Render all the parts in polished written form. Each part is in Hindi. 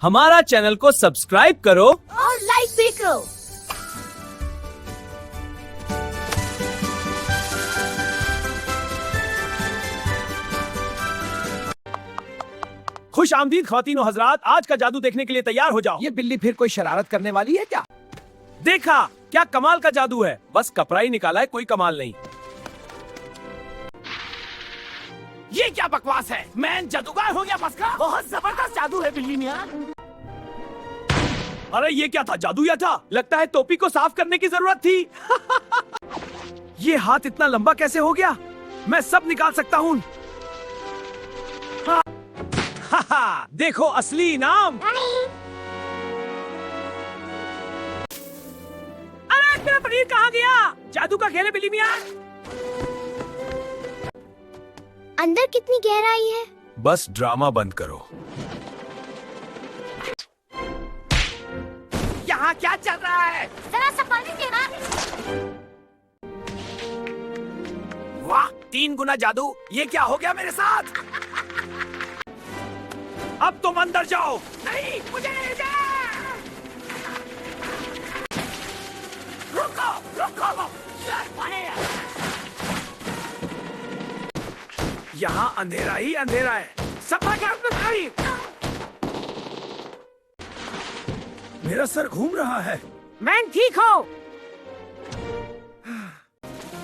हमारा चैनल को सब्सक्राइब करो और लाइक भी करो। खुश आमदीद ख्वातीन और हजरात, आज का जादू देखने के लिए तैयार हो जाओ। ये बिल्ली फिर कोई शरारत करने वाली है क्या? देखा क्या कमाल का जादू है, बस कपड़ा ही निकाला है, कोई कमाल नहीं। ये क्या बकवास है? मैं जादूगर हो गया बस का? बहुत जबरदस्त जादू है बिल्ली मियाँ। अरे ये क्या था, जादू या था? लगता है टोपी को साफ करने की जरूरत थी। ये हाथ इतना लंबा कैसे हो गया? मैं सब निकाल सकता हूँ। देखो असली इनाम। अरे मेरा पनीर कहाँ गया? जादू का खेल है बिल्ली मियाँ। अंदर कितनी गहराई है? बस ड्रामा बंद करो। यहाँ क्या चल रहा है? जरा सा पानी देना। वाह, 3 गुना जादू। ये क्या हो गया मेरे साथ? अब तुम अंदर जाओ। नहीं, मुझे ले जा। रुको, रुको। यहाँ अंधेरा ही अंधेरा है। सफा कर नहीं। मेरा सर घूम रहा है। मैं ठीक हूँ।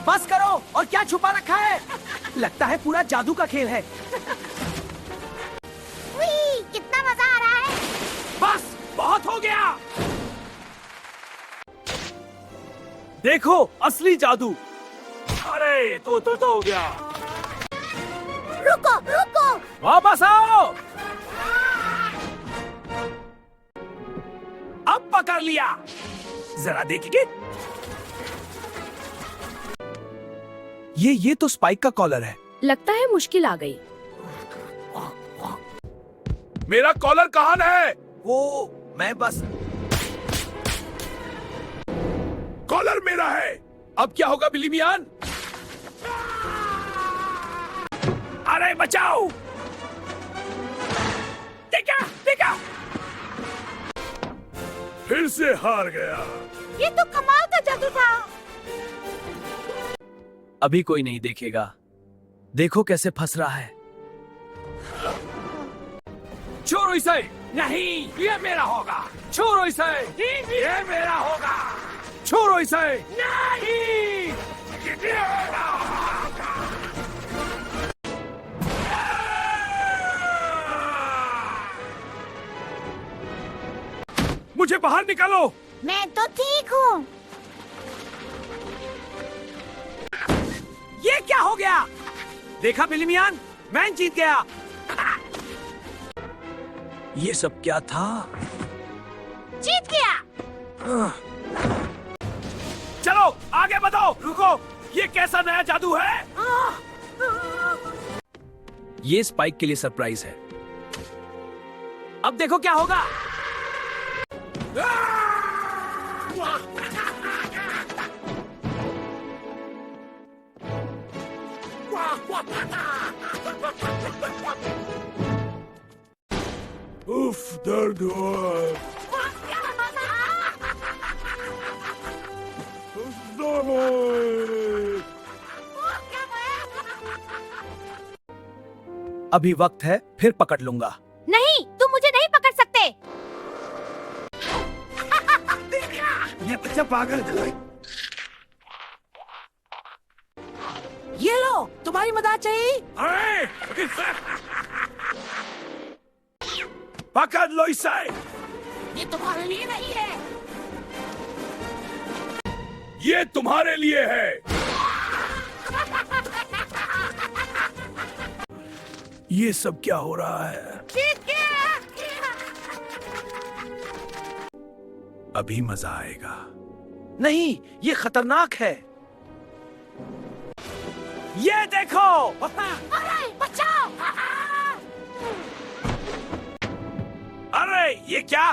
बस करो, और क्या छुपा रखा है? लगता है पूरा जादू का खेल है। कितना मजा आ रहा है। बस बहुत हो गया। देखो असली जादू। अरे तो हो गया। रुको रुको। वापस आओ। अब पकड़ लिया। जरा देखिए। ये तो स्पाइक का कॉलर है। लगता है मुश्किल आ गई। मेरा कॉलर कहाँ है? वो मैं बस। कॉलर मेरा है। अब क्या होगा बिल्ली मियां? अरे बचाओ। देखा देखा। फिर से हार गया। ये तो कमाल का जादू था। अभी कोई नहीं देखेगा। देखो कैसे फंस रहा है। छोड़ो इसे। नहीं, ये मेरा होगा। छोड़ो इसे। ये मेरा होगा। छोड़ो इसे। नहीं, ये मेरा होगा। मुझे बाहर निकालो। मैं तो ठीक हूँ। ये क्या हो गया? देखा बिल्ली मियां, मैं जीत गया। ये सब क्या था? जीत गया। चलो आगे बढ़ो। रुको, ये कैसा नया जादू है? ये स्पाइक के लिए सरप्राइज है। अब देखो क्या होगा। उफ, दर्द हुआ। अभी वक्त है, फिर पकड़ लूंगा। नहीं, तुम मुझे नहीं पकड़ सकते। ये बच्चा पागल है। ये लो, तुम्हारी मदद चाहिए? अरे! पकड़ लो इसे। ये तुम्हारे लिए नहीं है। ये तुम्हारे लिए है। ये सब क्या हो रहा है? अभी मजा आएगा। नहीं, ये खतरनाक है। ये देखो। अरे बचाओ। अरे ये क्या?